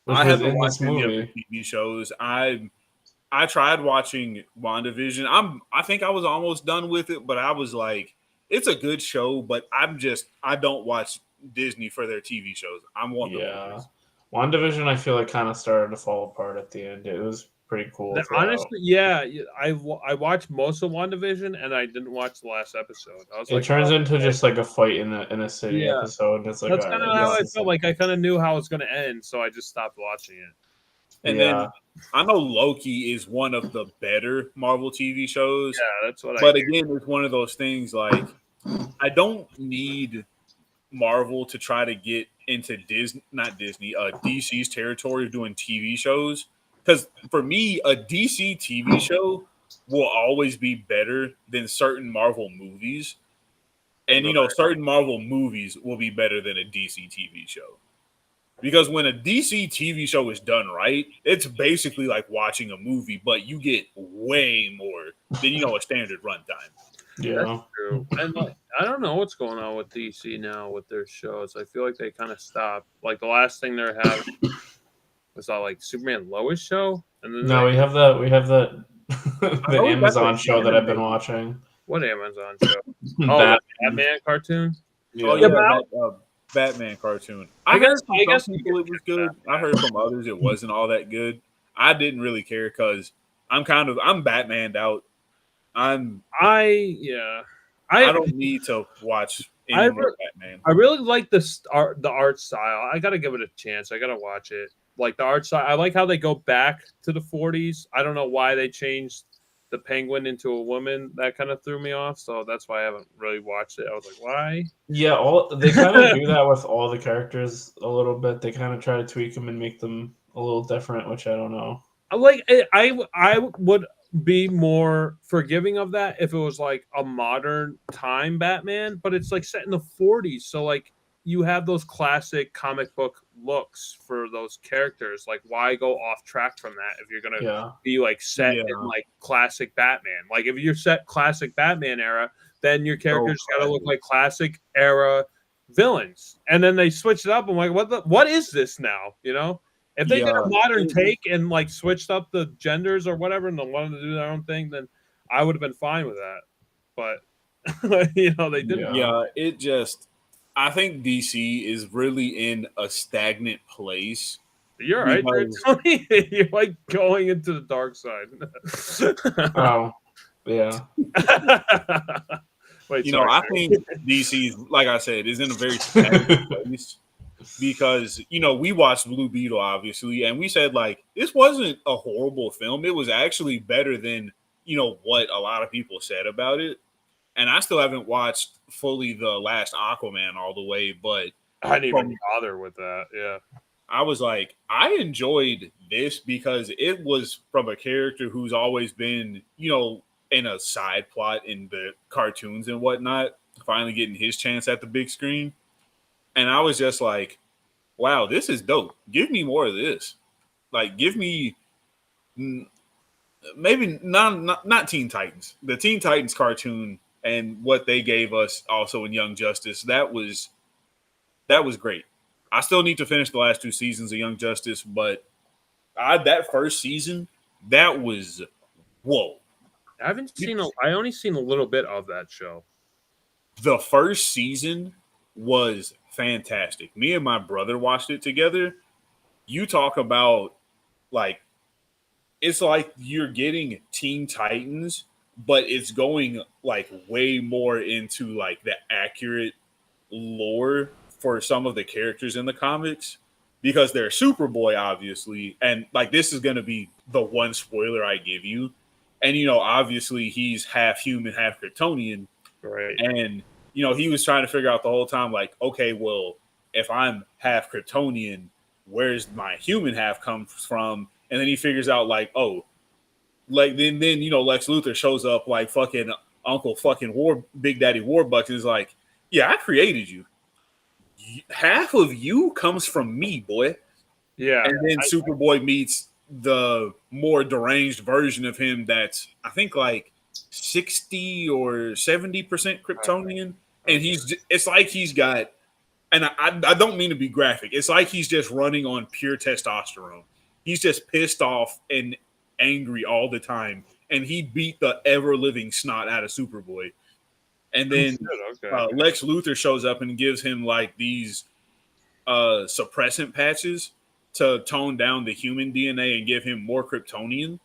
I haven't watched any of the TV shows. I tried watching WandaVision. I think I was almost done with it, but I was like, it's a good show, but I don't watch Disney for their TV shows. I'm one of those. WandaVision, I feel kind of started to fall apart at the end. It was pretty cool. Honestly, yeah, I watched most of WandaVision and I didn't watch the last episode. It turns into just a fight in a city episode. It's that's kind of how I felt. I kind of knew how it's going to end, so I just stopped watching it. And then I know Loki is one of the better Marvel TV shows. Yeah, that's what But again, it's one of those things I don't need Marvel to try to get into DC's territory of doing TV shows. Because for me, a DC TV show will always be better than certain Marvel movies. And, certain Marvel movies will be better than a DC TV show. Because when a DC TV show is done right, it's basically like watching a movie, but you get way more than, a standard runtime. Yeah. That's true. And I don't know what's going on with DC now with their shows. I feel like they kind of stopped. The last thing they're having was that Superman Lois show. And then we have the Amazon show that I've been watching. What Amazon show? Batman cartoon. Yeah. Batman cartoon. I I heard guess- from I some guess we people could it was get good. I heard from others it wasn't all that good. I didn't really care because I'm Batmaned out. I don't need to watch I any more re- Batman. I really like the art style. I gotta give it a chance. I gotta watch it. Like the art style, I like how they go back to the 40s. I don't know why they changed the Penguin into a woman. That kind of threw me off. So that's why I haven't really watched it. I was like, why? Yeah, they kind of do that with all the characters a little bit. They kind of try to tweak them and make them a little different, which I don't know. Like I would be more forgiving of that if it was like a modern time Batman, but it's like set in the 40s, so like you have those classic comic book looks for those characters. Like, why go off track from that if you're gonna Yeah, be like set in like classic Batman? Like, if you're set classic Batman era, then your characters gotta look like classic era villains, and then they switch it up. I'm like, what is this now? You know? If they did a modern take and like switched up the genders or whatever, and they wanted to do their own thing, then I would have been fine with that. But you know, they didn't. Yeah, it just. I think DC is really in a stagnant place. You're right, Tony. You're like going into the dark side. Oh, yeah. Wait, you know, I think DC, like I said, is in a very stagnant place. Because, you know, we watched Blue Beetle, obviously, and we said, like, this wasn't a horrible film. It was actually better than, you know, what a lot of people said about it. And I still haven't watched fully the last Aquaman all the way, but I didn't even bother with that. Yeah. I was like, I enjoyed this because it was from a character who's always been, you know, in a side plot in the cartoons and whatnot, finally getting his chance at the big screen. And I was just like, wow, this is dope. Give me more of this. Like, give me maybe not Teen Titans. The Teen Titans cartoon and what they gave us also in Young Justice, that was great. I still need to finish the last 2 seasons of Young Justice, but that first season, that was whoa. I only seen a little bit of that show. The first season was fantastic. Me and my brother watched it together. You talk about, like, it's like you're getting Teen Titans, but it's going like way more into like the accurate lore for some of the characters in the comics, because they're Superboy, obviously, and like this is going to be the one spoiler I give you. And you know, obviously he's half human, half Kryptonian, right? And you know, he was trying to figure out the whole time, like, okay, well, if I'm half Kryptonian, where's my human half comes from? And then he figures out, like, oh, like then you know, Lex Luthor shows up like fucking Uncle fucking Big Daddy Warbucks is like, yeah, I created you. Half of you comes from me, boy. Yeah. And then Superboy meets the more deranged version of him that's, I think, like 60 or 70% Kryptonian. And it's like he's got, and I don't mean to be graphic, it's like he's just running on pure testosterone. He's just pissed off and angry all the time. And he beat the ever-living snot out of Superboy. And then Lex Luthor shows up and gives him like these suppressant patches to tone down the human DNA and give him more Kryptonian.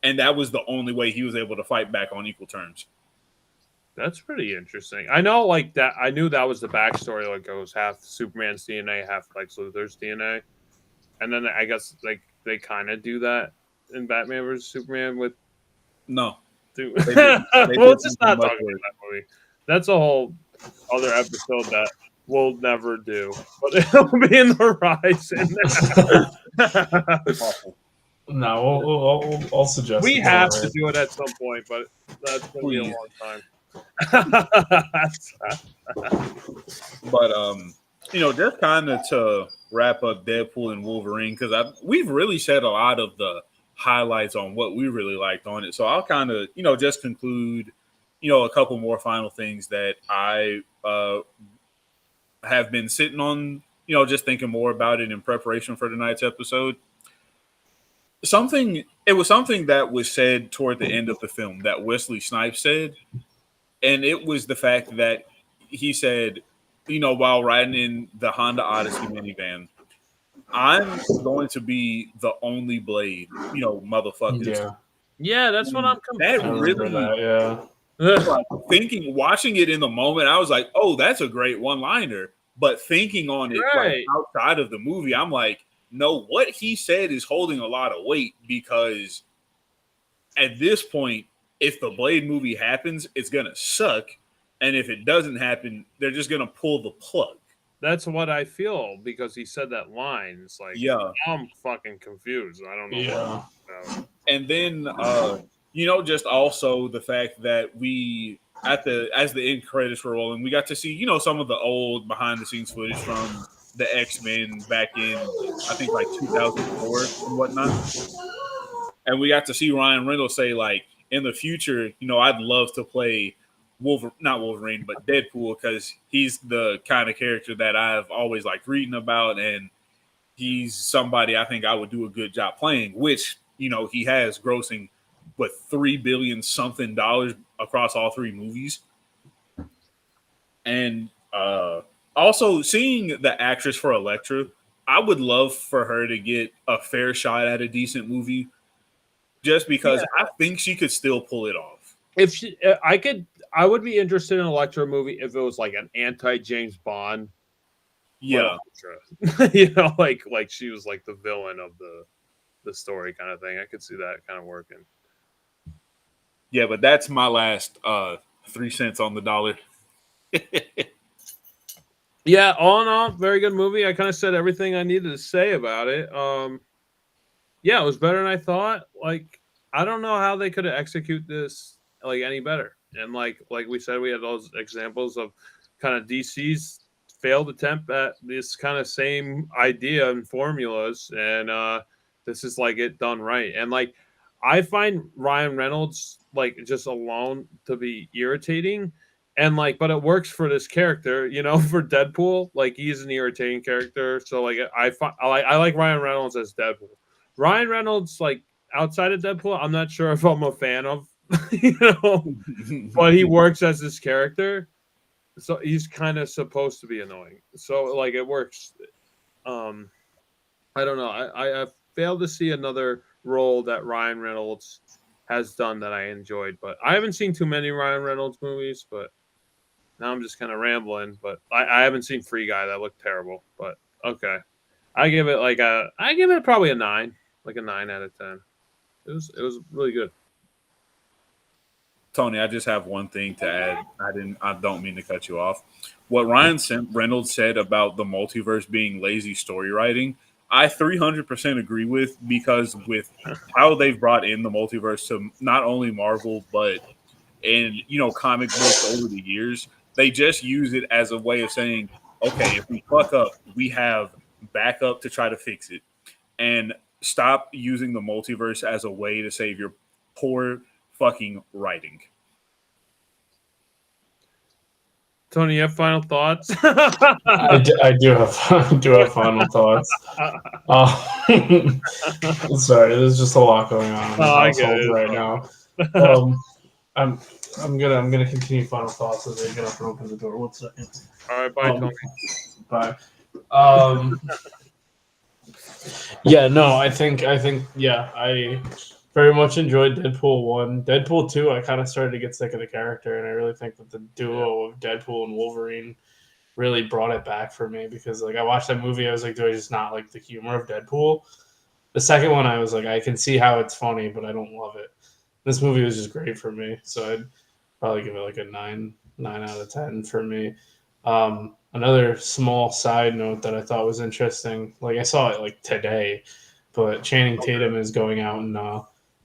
And that was the only way he was able to fight back on equal terms. That's pretty interesting. I know, like that. I knew that was the backstory. Like, it was half Superman's DNA, half Lex Luthor's DNA, and then I guess like they kind of do that in Batman vs Superman with. No, we'll just not talk about that movie. That's a whole other episode that we'll never do, but it'll be in the horizon. No, I'll suggest we have to do it at some point, but that's going to be a long time. But you know, just kind of to wrap up Deadpool and Wolverine, because we've really said a lot of the highlights on what we really liked on it. So I'll kind of, you know, just conclude, you know, a couple more final things that I have been sitting on, you know, just thinking more about it in preparation for tonight's episode. It was something that was said toward the end of the film that Wesley Snipes said, and it was the fact that he said, while riding in the Honda Odyssey minivan, I'm going to be the only Blade, motherfuckers. Yeah, Yeah, that's what I'm That I confused. remember really, that. Yeah, like, watching it in the moment, I was like, oh, that's a great one-liner. But thinking on it, like, Right. outside of the movie, I'm like, no, what he said is holding a lot of weight, because at this point, if the Blade movie happens, it's gonna suck, and if it doesn't happen, they're just gonna pull the plug. That's what I feel because he said that line. It's like Yeah, I'm fucking confused. I don't know yeah. what. and then just also the fact that we as the end credits were rolling, we got to see some of the old behind the scenes footage from the X-Men back in, I think, like 2004 and whatnot, and we got to see Ryan Reynolds say, like, in the future, I'd love to play not Wolverine, but Deadpool, because he's the kind of character that I've always liked reading about, and he's somebody I think I would do a good job playing, which, he has grossing, what, $3 billion something dollars across all three movies. And also seeing the actress for Elektra, I would love for her to get a fair shot at a decent movie, just because I think she could still pull it off. If she, I would be interested in an Electra movie if it was like an anti James Bond. Yeah, like she was like the villain of the story kind of thing. I could see that kind of working. Yeah, but that's my last 3 cents on the dollar. Yeah, all in all, very good movie. I kind of said everything I needed to say about it. Yeah, it was better than I thought. Like, I don't know how they could have executed this like any better. And like we said, we had those examples of kind of DC's failed attempt at this kind of same idea and formulas, and this is like it done right. And like, I find Ryan Reynolds like just alone to be irritating. And like, but it works for this character, for Deadpool. Like, he's an irritating character, so like, I like Ryan Reynolds as Deadpool. Ryan Reynolds, like, outside of Deadpool, I'm not sure if I'm a fan of, but he works as this character, so he's kind of supposed to be annoying. So like, it works. I don't know. I failed to see another role that Ryan Reynolds has done that I enjoyed, but I haven't seen too many Ryan Reynolds movies. But now I'm just kind of rambling. But I haven't seen Free Guy. That looked terrible. But okay, I give it probably a 9, like a 9 out of 10. It was really good. Tony, I just have one thing to add. I don't mean to cut you off. What Ryan Reynolds said about the multiverse being lazy story writing, I 300% agree with, because with how they've brought in the multiverse to not only Marvel, but in, comic books over the years, they just use it as a way of saying, okay, if we fuck up, we have backup to try to fix it. And stop using the multiverse as a way to save your poor fucking writing. Tony, you have final thoughts? I do have final thoughts. Sorry, there's just a lot going on in the household right now. I'm gonna continue final thoughts as I get up and open the door. 1 second. All right, bye, Tony. Bye. Yeah, no, I think yeah, I very much enjoyed Deadpool 1. Deadpool 2, I kind of started to get sick of the character, and I really think that the duo of Deadpool and Wolverine really brought it back for me, because like I watched that movie, I was like, do I just not like the humor of Deadpool? The second one, I was like, I can see how it's funny, but I don't love it. This movie was just great for me, so I'd probably give it like a 9 out of 10 for me. Another small side note that I thought was interesting, like I saw it like today, but Channing Tatum is going out and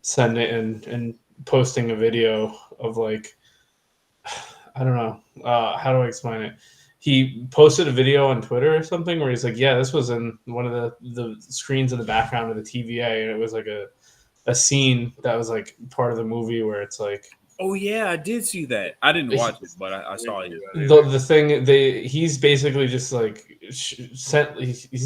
sending and posting a video of like, I don't know, how do I explain it? He posted a video on Twitter or something where he's like, yeah, this was in one of the screens in the background of the TVA, and it was like a scene that was like part of the movie where it's like, oh yeah, I did see that. I didn't watch it, but I saw it. The thing he's basically just like he's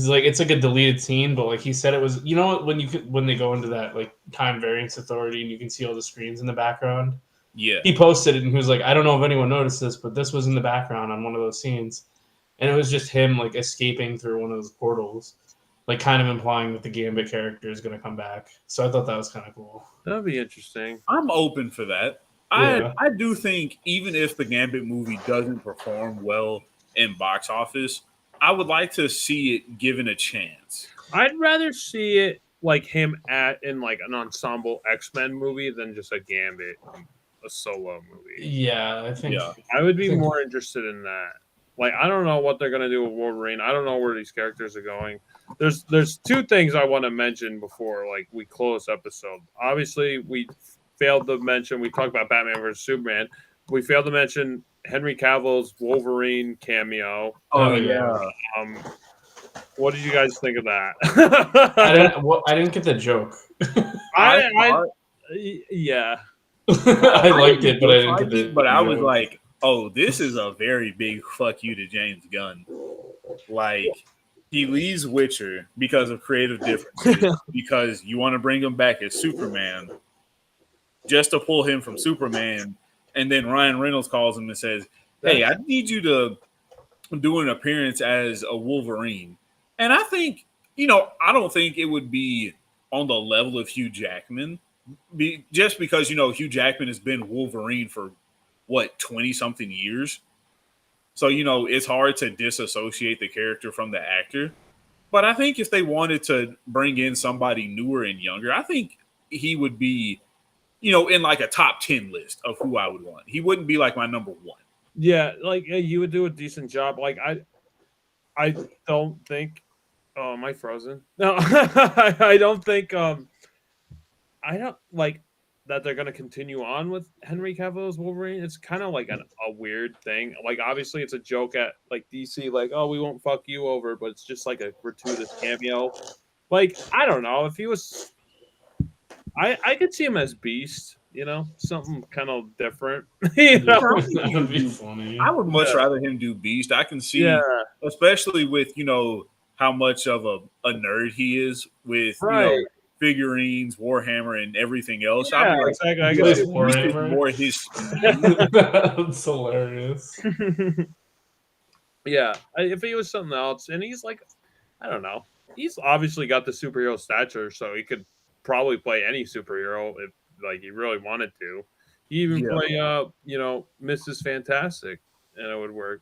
like, it's like a deleted scene, but like he said it was, when they go into that like Time Variance Authority and you can see all the screens in the background. Yeah, he posted it and he was like, I don't know if anyone noticed this, but this was in the background on one of those scenes. and it was just him like escaping through one of those portals, like kind of implying that the Gambit character is going to come back. So I thought that was kind of cool. That'd be interesting. I'm open for that. Yeah. I do think even if the Gambit movie doesn't perform well in box office, I would like to see it given a chance. I'd rather see it like him in like an ensemble X-Men movie than just a Gambit, a solo movie. Yeah, I think. Yeah. I would be more interested in that. Like, I don't know what they're gonna do with Wolverine. I don't know where these characters are going. There's two things I want to mention before like we close episode. Obviously, we failed to mention. We talked about Batman versus Superman. We failed to mention Henry Cavill's Wolverine cameo. Oh, yeah. What did you guys think of that? I didn't get the joke. Yeah. I liked it, but I didn't get the. But I was like, oh, this is a very big fuck you to James Gunn. Like, he leaves Witcher because of creative differences, because you want to bring him back as Superman, just to pull him from Superman, and then Ryan Reynolds calls him and says, hey, I need you to do an appearance as a Wolverine. And I think, I don't think it would be on the level of Hugh Jackman, just because, Hugh Jackman has been Wolverine for, 20-something years. So, it's hard to disassociate the character from the actor. But I think if they wanted to bring in somebody newer and younger, I think he would be, in like a top 10 list of who I would want. He wouldn't be like my number one. Yeah, like you would do a decent job. Like I don't think. Oh, am I frozen? No, I don't think. I don't like that they're going to continue on with Henry Cavill's Wolverine. It's kind of like a weird thing. Like, obviously, it's a joke at like DC, like, oh, we won't fuck you over, but it's just like a gratuitous cameo. Like, I don't know if he was. I could see him as Beast. Something kind of different. That would be funny. I would much rather him do Beast. I can see, especially with how much of a nerd he is with figurines, Warhammer, and everything else. Yeah, exactly. I guess Beast is more his speed. That's hilarious. Yeah, if he was something else, and he's like, I don't know, he's obviously got the superhero stature, so he could probably play any superhero if he really wanted to. He even play Mrs. Fantastic, and it would work.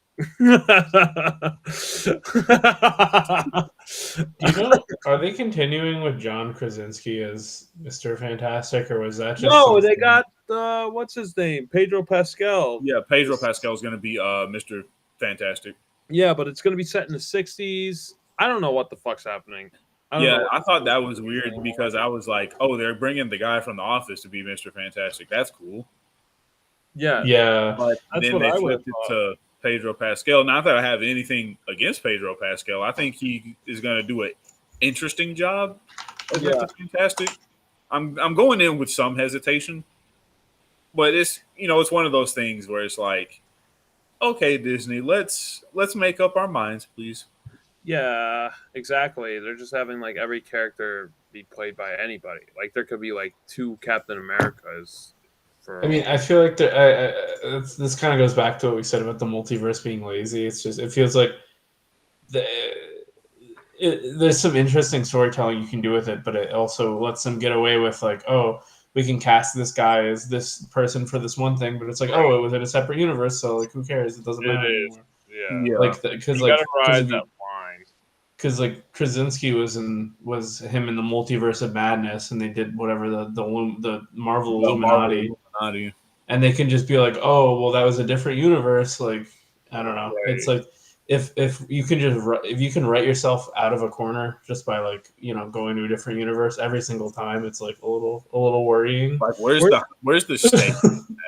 Are they continuing with John Krasinski as Mr. Fantastic, or was that just no? They got what's his name, Pedro Pascal. Yeah, Pedro Pascal is going to be Mr. Fantastic. Yeah, but it's going to be set in the 60s. I don't know what the fuck's happening. I thought that was weird because I was like, oh, they're bringing the guy from The Office to be Mr. Fantastic. That's cool. Yeah. But then they flipped it to Pedro Pascal. Not that I have anything against Pedro Pascal. I think he is going to do an interesting job as Mr. Fantastic. I'm going in with some hesitation. But it's it's one of those things where it's like, okay, Disney, let's make up our minds, please. Yeah, exactly. They're just having like every character be played by anybody. Like there could be like 2 Captain Americas. I feel like this kind of goes back to what we said about the multiverse being lazy. It's just it feels like there's some interesting storytelling you can do with it, but it also lets them get away with like, oh, we can cast this guy as this person for this one thing, but it's like, oh, it was in a separate universe, so like who cares? It doesn't matter anymore. Yeah. Like because you gotta ride that line. Because like Krasinski was him in the Multiverse of Madness, and they did whatever the Marvel Illuminati, and they can just be like, oh, well, that was a different universe. Like I don't know. Right. It's like if you can write yourself out of a corner just by like going to a different universe every single time, it's like a little worrying. Like where's the stake?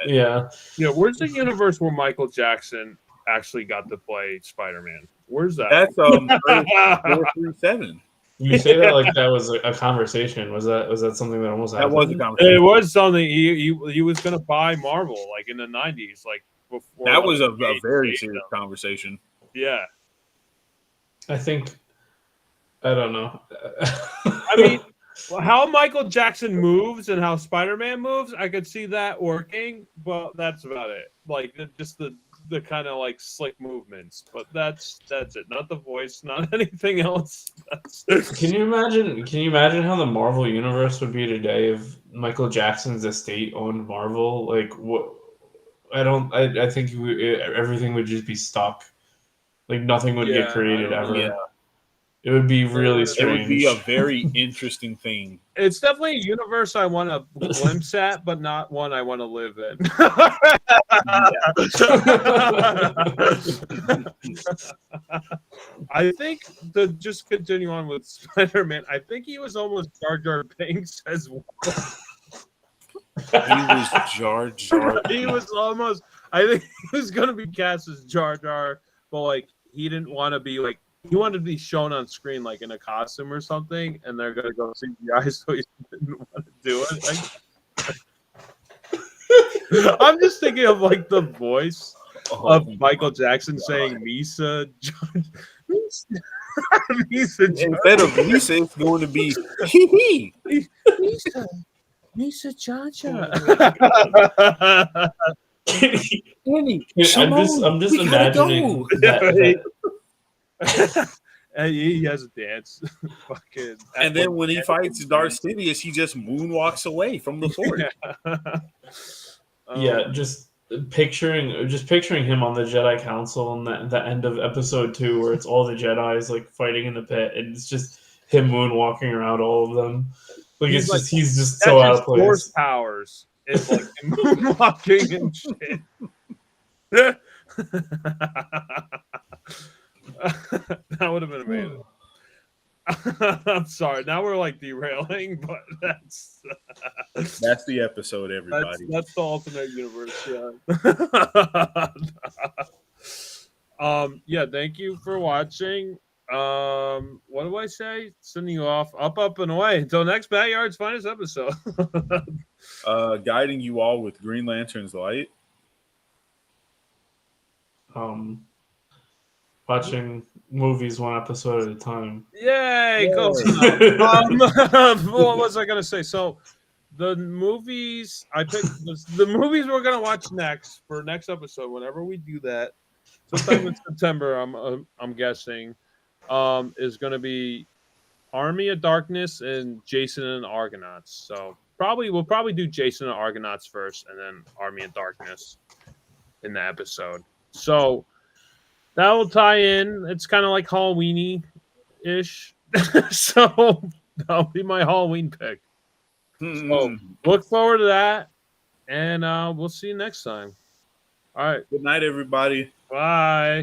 Yeah. Where's the universe where Michael Jackson actually got to play Spider-Man? Where's that? That's 437. You say that like that was a conversation. Was that something that almost happened? That was a conversation. It was something he was going to buy Marvel like in the 90s, like before. That was a very serious conversation. Yeah. I think I don't know. I mean, how Michael Jackson moves and how Spider-Man moves, I could see that working, but that's about it. Like just the the kind of like slick movements, but that's it. Not the voice, not anything else. Can you imagine? Can you imagine how the Marvel universe would be today if Michael Jackson's estate owned Marvel? Like, what? I think everything would just be stuck. Like nothing would get Yeah, I created don't know. ever. Yeah. It would be really It would be a strange. very interesting thing. It's definitely a universe I want to glimpse at, but not one I want to live in. I think to just continue on with Spider-Man, I think he was almost Jar Jar Binks as well. He was Jar Jar. He was almost. I think he was going to be cast as Jar Jar, but like he didn't want to be like. He wanted to be shown on screen like in a costume or something, and they're gonna go CGI, so he didn't want to do it. I'm just thinking of like the voice of Michael Jackson saying Misa. Misa. Instead of Lisa, it's going to be hee hee. Misa Cha-Cha. I'm just imagining that He has a dance. Fucking. And then when he fights Darth Sidious, he just moonwalks away from the fort. Yeah, just picturing him on the Jedi Council and the end of episode 2 where it's all the Jedis like fighting in the pit and it's just him moonwalking around all of them. Like he's just so out of place. Force powers is like moonwalking and shit. That would have been amazing. I'm sorry. Now we're like derailing, but that's the episode, everybody. That's the alternate universe. Yeah. Yeah. Thank you for watching. What do I say? Sending you off, up and away. Until next BatYard's finest episode. Guiding you all with Green Lantern's light. Watching movies one episode at a time. Yay! Close enough. What was I gonna say? So, the movies I picked, the movies we're gonna watch next for next episode, whenever we do that, sometime in September, I'm guessing, is gonna be Army of Darkness and Jason and Argonauts. So we'll probably do Jason and Argonauts first, and then Army of Darkness in the episode. So. That will tie in. It's kind of like Halloween-y-ish. So that'll be my Halloween pick. So look forward to that. And we'll see you next time. All right. Good night, everybody. Bye.